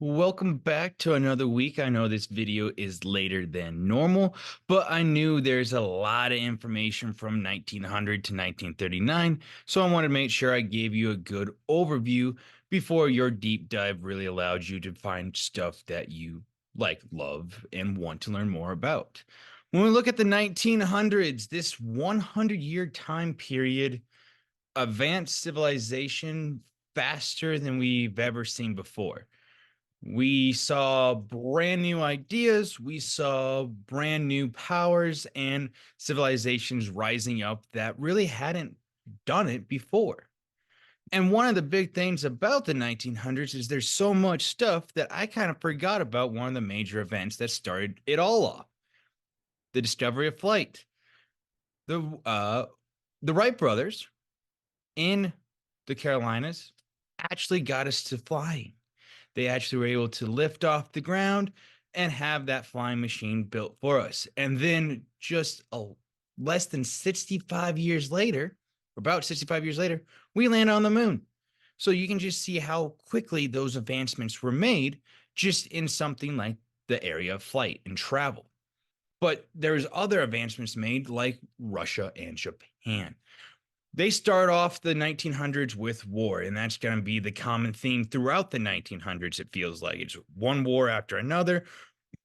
Welcome back to another week. I know this video is later than normal, but I knew there's a lot of information from 1900 to 1939, so I wanted to make sure I gave you a good overview before your deep dive really allowed you to find stuff that you love, and want to learn more about. When we look at the 1900s, this 100-year time period, advanced civilization faster than we've ever seen before. We saw brand new ideas, we saw brand new powers and civilizations rising up that really hadn't done it before. And one of the big things about the 1900s is there's so much stuff that I kind of forgot about one of the major events that started it all off: the discovery of flight. The Wright brothers in the Carolinas actually got us to flying. They actually were able to lift off the ground and have that flying machine built for us. And then less than 65 years later, about 65 years later, we land on the moon. So you can just see how quickly those advancements were made just in something like the area of flight and travel. But there's other advancements made like Russia and Japan. They start off the 1900s with war, and that's going to be the common theme throughout the 1900s. It feels like it's one war after another,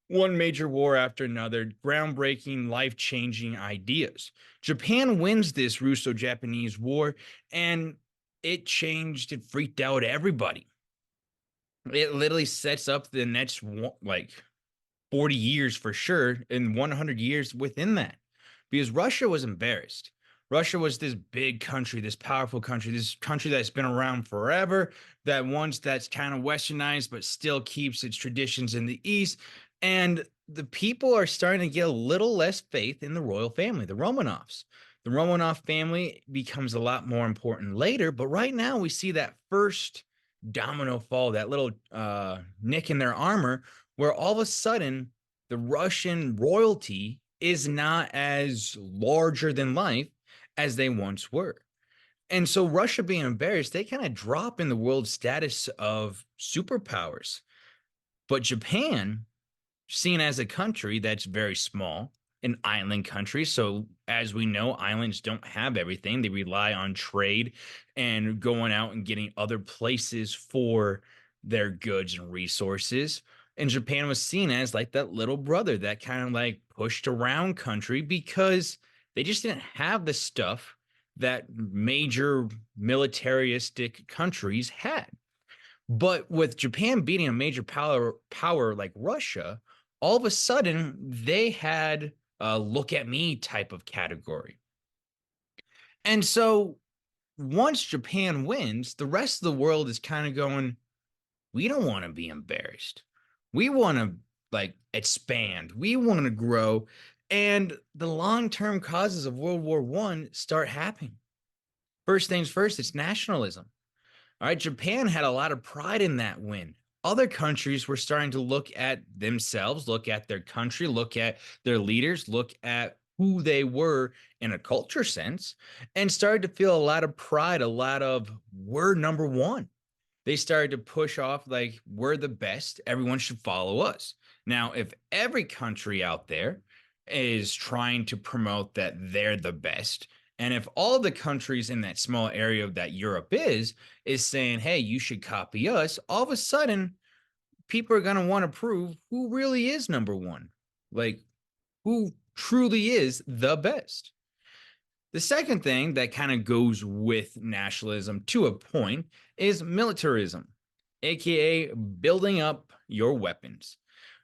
one major war after another, groundbreaking, life-changing ideas. Japan wins this Russo-Japanese War, and it freaked out everybody. It literally sets up the next 40 years for sure, and 100 years within that, because Russia was embarrassed. Russia was this big country, this powerful country, this country that's been around forever, that's kind of westernized, but still keeps its traditions in the East. And the people are starting to get a little less faith in the royal family, the Romanovs. The Romanov family becomes a lot more important later, but right now we see that first domino fall, that little nick in their armor, where all of a sudden the Russian royalty is not as larger than life as they once were. And so Russia being embarrassed, they kind of drop in the world status of superpowers. But Japan, seen as a country that's very small, an island country. So, as we know, islands don't have everything. They rely on trade and going out and getting other places for their goods and resources. And Japan was seen as like that little brother that kind of like pushed around country because they just didn't have the stuff that major militaristic countries had. But with Japan beating a major power like Russia, all of a sudden they had a look at me type of category. And so once Japan wins, the rest of the world is kind of going, we don't want to be embarrassed. We want to expand. We want to grow. And the long-term causes of World War I start happening. First things first, it's nationalism. All right, Japan had a lot of pride in that win. Other countries were starting to look at themselves, look at their country, look at their leaders, look at who they were in a culture sense, and started to feel a lot of pride, a lot of we're number one. They started to push off like we're the best, everyone should follow us. Now, if every country out there is trying to promote that they're the best, and if all the countries in that small area that Europe is saying, hey, you should copy us, all of a sudden people are going to want to prove who really is number one, like who truly is the best. The second thing that kind of goes with nationalism to a point is militarism, aka building up your weapons.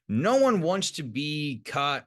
No one wants to be caught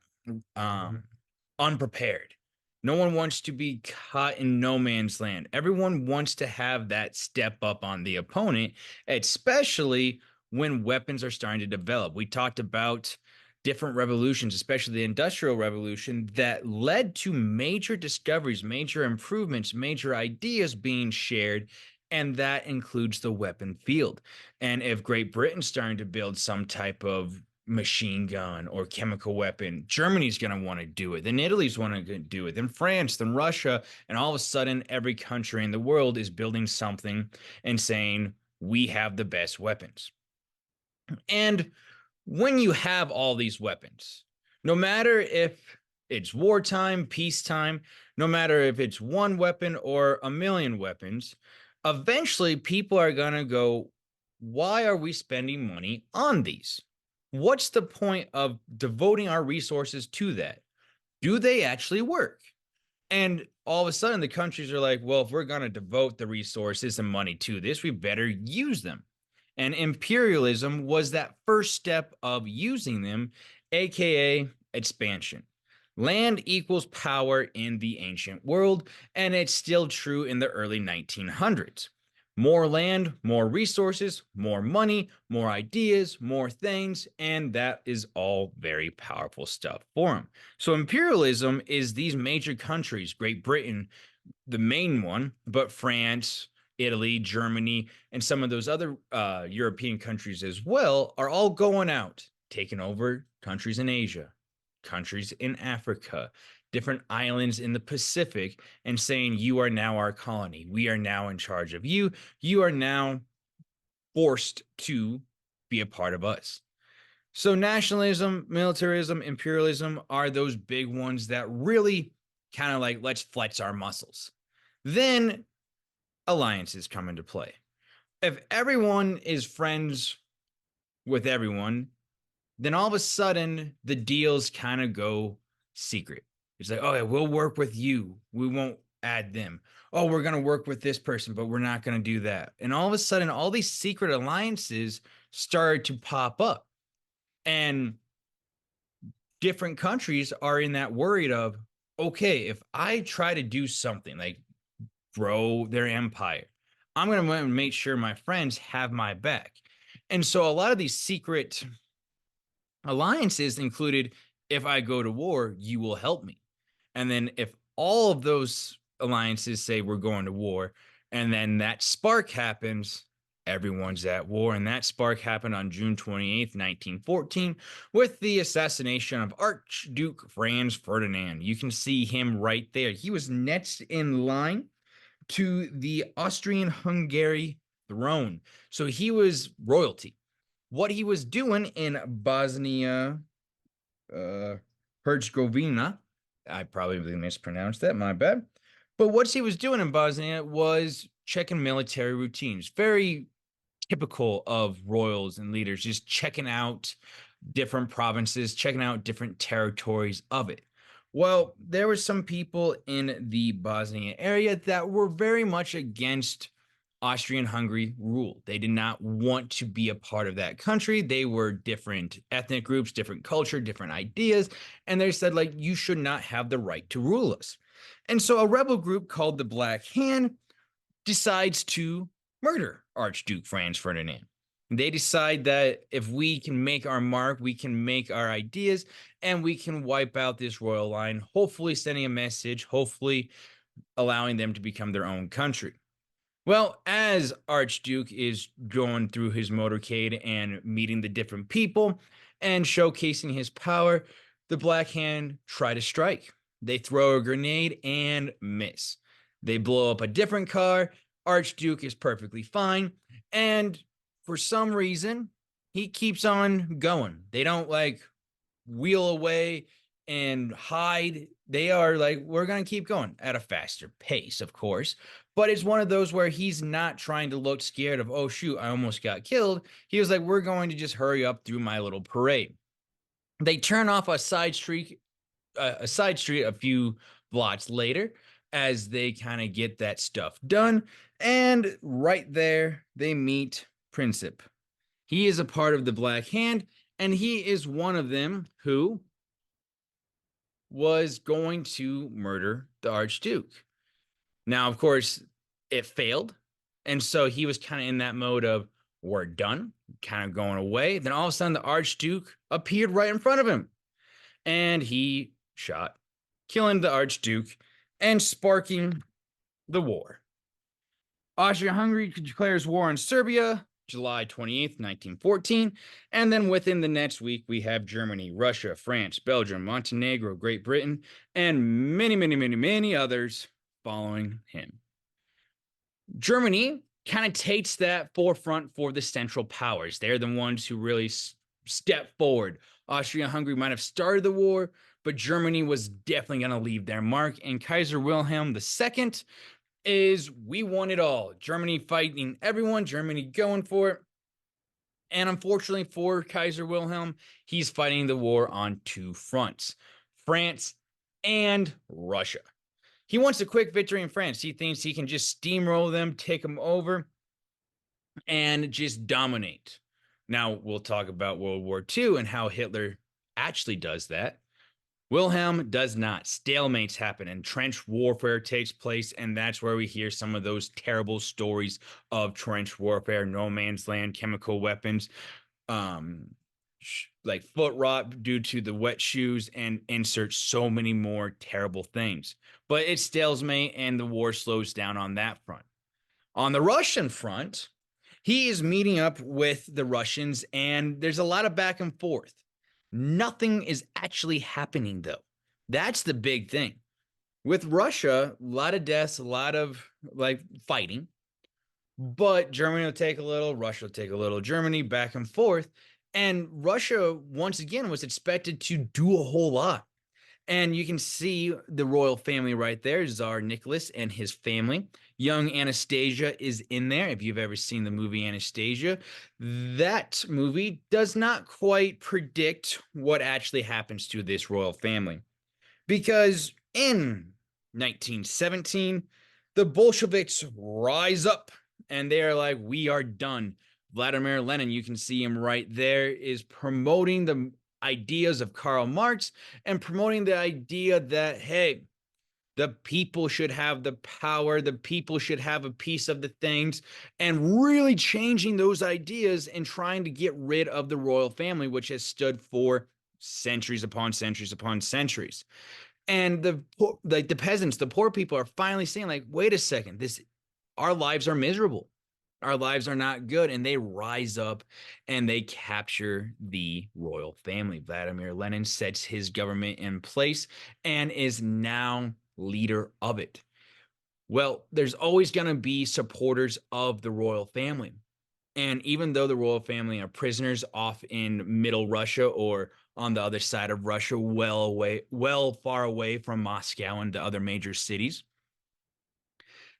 unprepared. No one wants to be caught in no man's land. Everyone wants to have that step up on the opponent, especially when weapons are starting to develop. We talked about different revolutions, especially the Industrial Revolution, that led to major discoveries, major improvements, major ideas being shared. And that includes the weapon field. And if Great Britain's starting to build some type of machine gun or chemical weapon, Germany's going to want to do it. Then Italy's want to do it. Then France, then Russia. And all of a sudden, every country in the world is building something and saying, we have the best weapons. And when you have all these weapons, no matter if it's wartime, peacetime, no matter if it's one weapon or a million weapons, eventually people are going to go, why are we spending money on these? What's the point of devoting our resources to that? Do they actually work? And all of a sudden, the countries are like, well, if we're going to devote the resources and money to this, we better use them. And imperialism was that first step of using them, aka expansion. Land equals power in the ancient world, and it's still true in the early 1900s. More land, more resources, more money, more ideas, more things, and that is all very powerful stuff for them. So, imperialism is these major countries, Great Britain, the main one, but France, Italy, Germany, and some of those other European countries as well are all going out, taking over countries in Asia, countries in Africa, different islands in the Pacific, and saying, you are now our colony. We are now in charge of you. You are now forced to be a part of us. So, nationalism, militarism, imperialism are those big ones that really kind of like, let's flex our muscles. Then alliances come into play. If everyone is friends with everyone, then all of a sudden the deals kind of go secret. It's like, oh, yeah, we'll work with you. We won't add them. Oh, we're going to work with this person, but we're not going to do that. And all of a sudden, all these secret alliances started to pop up. And different countries are in that worried of, okay, if I try to do something like grow their empire, I'm going to make sure my friends have my back. And so a lot of these secret alliances included, if I go to war, you will help me. And then if all of those alliances say we're going to war, and then that spark happens, everyone's at war. And that spark happened on June 28th, 1914, with the assassination of Archduke Franz Ferdinand. You can see him right there. He was next in line to the Austrian Hungary throne. So he was royalty. What he was doing in Bosnia Herzegovina, I probably mispronounced that, my bad. But what he was doing in Bosnia was checking military routines. Very typical of royals and leaders, just checking out different provinces, checking out different territories of it. Well, there were some people in the Bosnia area that were very much against Austrian Hungary rule. They did not want to be a part of that country. They were different ethnic groups, different culture, different ideas. And they said, like, you should not have the right to rule us. And so a rebel group called the Black Hand decides to murder Archduke Franz Ferdinand. They decide that if we can make our mark, we can make our ideas, and we can wipe out this royal line, hopefully sending a message, hopefully allowing them to become their own country. Well, as Archduke is going through his motorcade and meeting the different people and showcasing his power, the Black Hand try to strike. They throw a grenade and miss. They blow up a different car. Archduke is perfectly fine. And for some reason, he keeps on going. They don't like wheel away and hide. They are like, we're going to keep going at a faster pace, of course. But it's one of those where he's not trying to look scared of, oh, shoot, I almost got killed. He was like, we're going to just hurry up through my little parade. They turn off a side street a few blocks later as they kind of get that stuff done. And right there, they meet Princip. He is a part of the Black Hand, and he is one of them who was going to murder the Archduke. Now, of course, it failed. And so he was kind of in that mode of, we're done, kind of going away. Then all of a sudden, the Archduke appeared right in front of him. And he shot, killing the Archduke and sparking the war. Austria-Hungary declares war on Serbia, July 28th, 1914. And then within the next week, we have Germany, Russia, France, Belgium, Montenegro, Great Britain, and many, many, many, many others following him. Germany kind of takes that forefront for the Central Powers. They're the ones who really step forward. Austria-Hungary might have started the war, but Germany was definitely going to leave their mark. And Kaiser Wilhelm II is, we won it all. Germany fighting everyone, Germany going for it. And unfortunately for Kaiser Wilhelm, he's fighting the war on two fronts, France and Russia. He wants a quick victory in France. He thinks he can just steamroll them, take them over, and just dominate. Now, we'll talk about World War II and how Hitler actually does that. Wilhelm does not. Stalemates happen and trench warfare takes place, and that's where we hear some of those terrible stories of trench warfare, no man's land, chemical weapons, like foot rot due to the wet shoes, and insert so many more terrible things. But it's stalemate, and the war slows down on that front. On the Russian front, he is meeting up with the Russians, and there's a lot of back and forth. Nothing is actually happening, though. That's the big thing. With Russia, a lot of deaths, a lot of like fighting, but Germany will take a little, Russia will take a little, Germany back and forth. And Russia, once again, was expected to do a whole lot. And you can see the royal family right there, Tsar Nicholas and his family. Young Anastasia is in there. If you've ever seen the movie Anastasia, that movie does not quite predict what actually happens to this royal family. Because in 1917, the Bolsheviks rise up and they're like, we are done. Vladimir Lenin, you can see him right there, is promoting the ideas of Karl Marx and promoting the idea that, hey, the people should have the power, the people should have a piece of the things, and really changing those ideas and trying to get rid of the royal family, which has stood for centuries upon centuries upon centuries. And the peasants, the poor people are finally saying, like, wait a second, our lives are miserable. Our lives are not good. And they rise up and they capture the royal family. Vladimir Lenin sets his government in place and is now leader of it. Well, there's always going to be supporters of the royal family. And even though the royal family are prisoners off in middle Russia or on the other side of Russia, well far away from Moscow and the other major cities,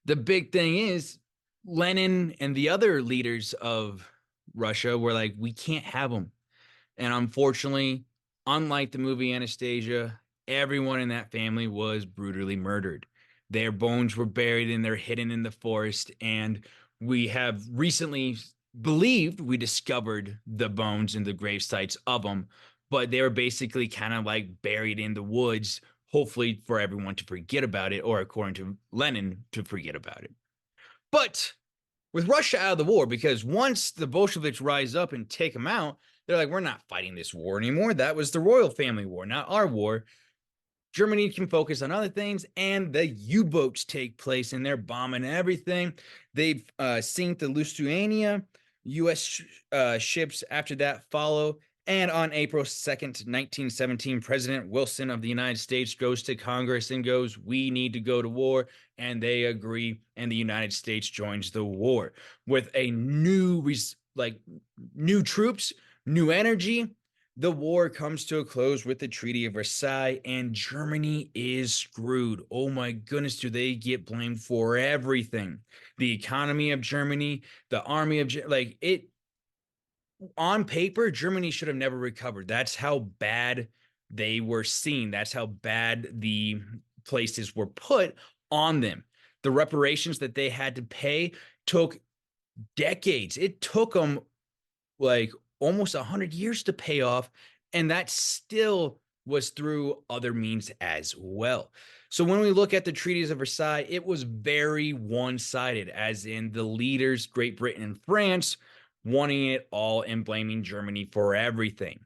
the big thing is Lenin and the other leaders of Russia were like, we can't have them. And unfortunately, unlike the movie Anastasia, everyone in that family was brutally murdered. Their bones were buried and they're hidden in the forest. And we have recently believed we discovered the bones and the grave sites of them, but they were basically kind of like buried in the woods, hopefully for everyone to forget about it, or according to Lenin, to forget about it. But with Russia out of the war, because once the Bolsheviks rise up and take them out, they're like, we're not fighting this war anymore. That was the royal family war, not our war. Germany can focus on other things, and the U-boats take place, and they're bombing everything. They've sink the Lusitania. U.S. Ships after that follow. And on April 2nd, 1917, President Wilson of the United States goes to Congress and goes, we need to go to war. And they agree, and the United States joins the war with a new troops, new energy. The war comes to a close with the Treaty of Versailles, and Germany is screwed. Oh my goodness, do they get blamed for everything? The economy of Germany, the army of like it. On paper, Germany should have never recovered. That's how bad they were seen. That's how bad the places were put on them. The reparations that they had to pay took decades. It took them like almost 100 years to pay off, and that still was through other means as well. So when we look at the treaties of Versailles, it was very one-sided, as in the leaders, Great Britain and France, wanting it all and blaming Germany for everything.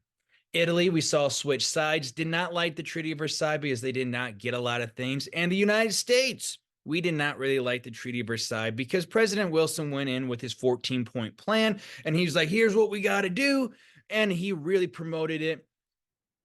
Italy, we saw switch sides, did not like the Treaty of Versailles because they did not get a lot of things. And the United States, we did not really like the Treaty of Versailles because President Wilson went in with his 14-point plan and he's like, here's what we got to do. And he really promoted it.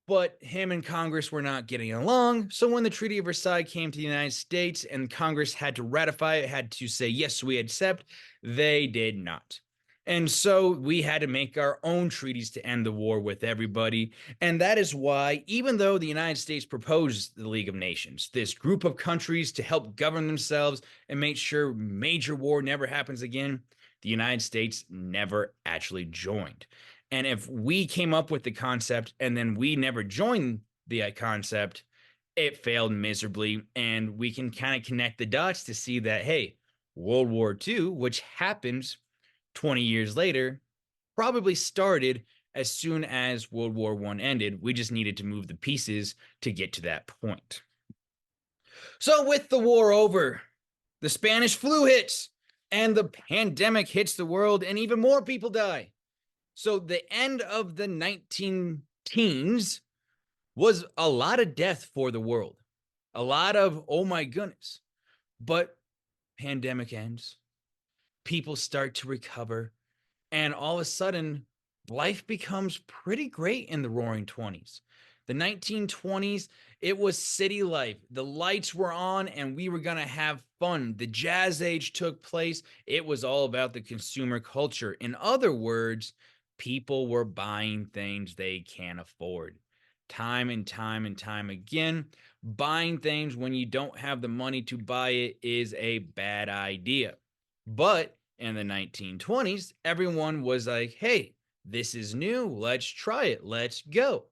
but him and Congress were not getting along. So when the Treaty of Versailles came to the United States and Congress had to ratify it, had to say, yes, we accept, they did not. And so we had to make our own treaties to end the war with everybody. And that is why, even though the United States proposed the League of Nations, this group of countries to help govern themselves and make sure major war never happens again, the United States never actually joined. And if we came up with the concept and then we never joined the concept, it failed miserably. And we can kind of connect the dots to see that, hey, World War II, which happens 20 years later, probably started as soon as World War I ended. We just needed to move the pieces to get to that point. So, with the war over, the Spanish flu hits and the pandemic hits the world, and even more people die. So, the end of the 19 teens was a lot of death for the world, a lot of, oh my goodness. But pandemic ends, people start to recover, and all of a sudden, life becomes pretty great in the roaring 20s. The 1920s, it was city life. The lights were on and we were going to have fun. The jazz age took place. It was all about the consumer culture. In other words, people were buying things they can't afford. Time and time and time again, buying things when you don't have the money to buy it is a bad idea. But in the 1920s, everyone was like, hey, this is new. Let's try it. Let's go.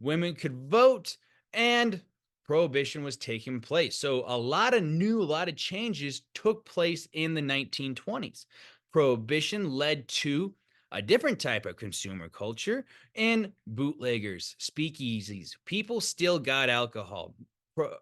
Women could vote and prohibition was taking place. So a lot of changes took place in the 1920s. Prohibition led to a different type of consumer culture and bootleggers, speakeasies. People still got alcohol.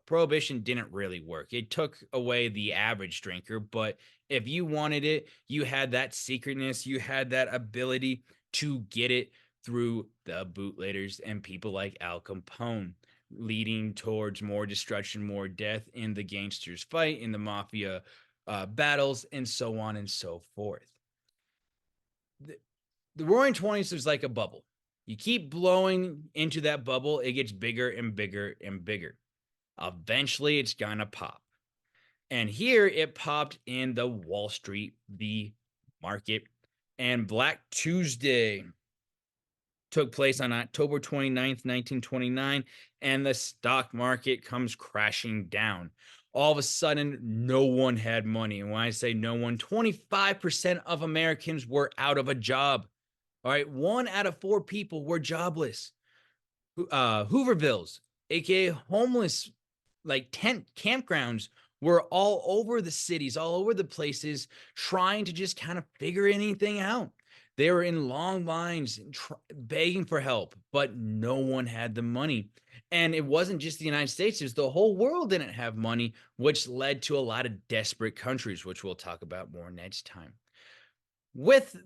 Prohibition didn't really work. It took away the average drinker, but if you wanted it, you had that secretness, you had that ability to get it through the bootleggers and people like Al Capone, leading towards more destruction, more death in the gangsters' fight, in the mafia battles, and so on and so forth. The Roaring 20s is like a bubble. You keep blowing into that bubble, it gets bigger and bigger and bigger. Eventually, it's gonna pop. And here it popped in the Wall Street, the market, and Black Tuesday took place on October 29th, 1929, and the stock market comes crashing down. All of a sudden, no one had money. And when I say no one, 25% of Americans were out of a job. All right, 1 out of 4 people were jobless. Hoovervilles, aka homeless, like tent campgrounds, were all over the cities, all over the places, trying to just kind of figure anything out. They were in long lines, begging for help, but no one had the money. And it wasn't just the United States, it was the whole world didn't have money, which led to a lot of desperate countries, which we'll talk about more next time. With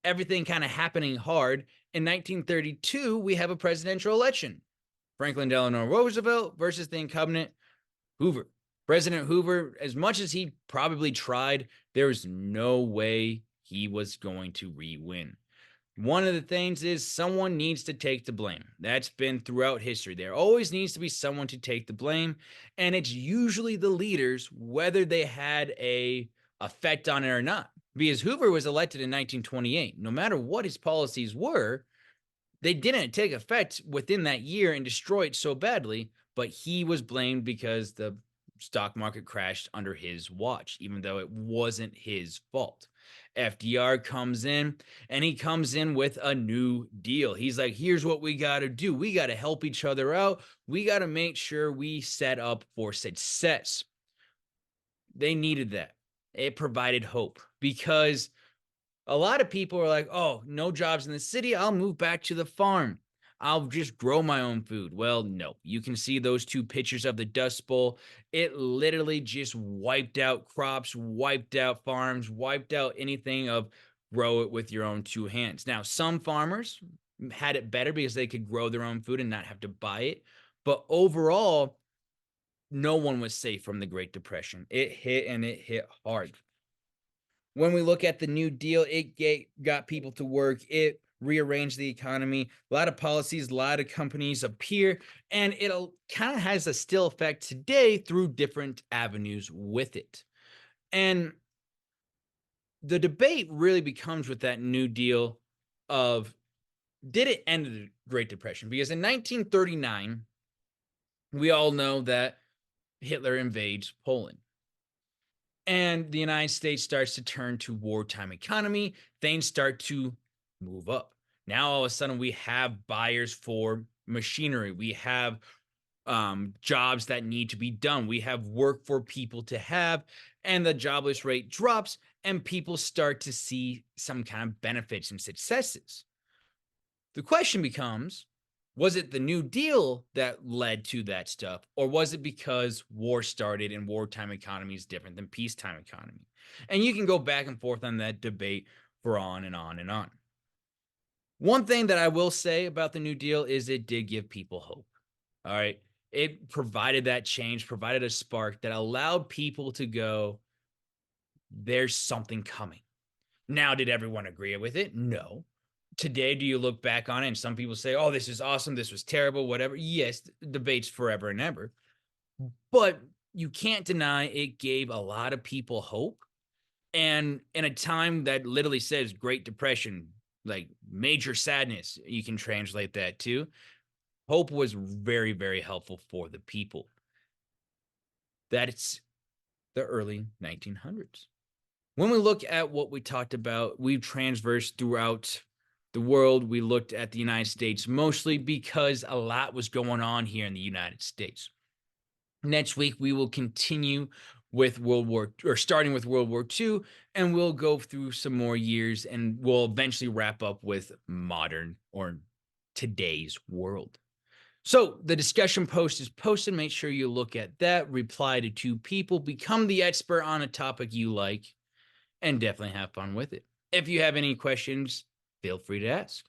everything kind of happening hard, in 1932, we have a presidential election. Franklin Delano Roosevelt versus the incumbent Hoover. President Hoover, as much as he probably tried, there was no way he was going to re-win. One of the things is someone needs to take the blame. That's been throughout history. There always needs to be someone to take the blame, and it's usually the leaders, whether they had a effect on it or not. Because Hoover was elected in 1928. No matter what his policies were, they didn't take effect within that year and destroy it so badly, but he was blamed because the stock market crashed under his watch, even though it wasn't his fault. FDR comes in and he comes in with a new deal. He's like, here's what we got to do. We got to help each other out. We got to make sure we set up for success. They needed that. It provided hope because a lot of people are like, oh, no jobs in the city. I'll move back to the farm. I'll just grow my own food. Well, no, you can see those 2 pictures of the Dust Bowl. It literally just wiped out crops, wiped out farms, wiped out anything of grow it with your own 2 hands. Now, some farmers had it better because they could grow their own food and not have to buy it. But overall, no one was safe from the Great Depression. It hit and it hit hard. When we look at the New Deal, it got people to work. It rearrange the economy. A lot of policies, a lot of companies appear, and it'll kind of has a still effect today through different avenues with it. And the debate really becomes with that New Deal of did it end the Great Depression? Because in 1939, we all know that Hitler invades Poland. And the United States starts to turn to wartime economy. Things start to move up. Now, all of a sudden, we have buyers for machinery. We have jobs that need to be done. We have work for people to have, and the jobless rate drops, and people start to see some kind of benefits and successes. The question becomes, was it the New Deal that led to that stuff, or was it because war started and wartime economy is different than peacetime economy? And you can go back and forth on that debate for on and on and on. One thing that I will say about the New Deal is it did give people hope. All right. It provided that change, provided a spark that allowed people to go, there's something coming. Now, did everyone agree with it? No. Today, do you look back on it and some people say, oh, this is awesome, this was terrible, whatever? Yes, debates forever and ever. But you can't deny it gave a lot of people hope. And in a time that literally says Great Depression, like major sadness, you can translate that too. Hope was very, very helpful for the people. That's the early 1900s. When we look at what we talked about, we've transversed throughout the world. We looked at the United States mostly because a lot was going on here in the United States. Next week, we will continue with starting with World War II, and we'll go through some more years, and we'll eventually wrap up with modern or today's world. So the discussion post is posted. Make sure you look at that, reply to 2 people, become the expert on a topic you like, and definitely have fun with it. If you have any questions, feel free to ask.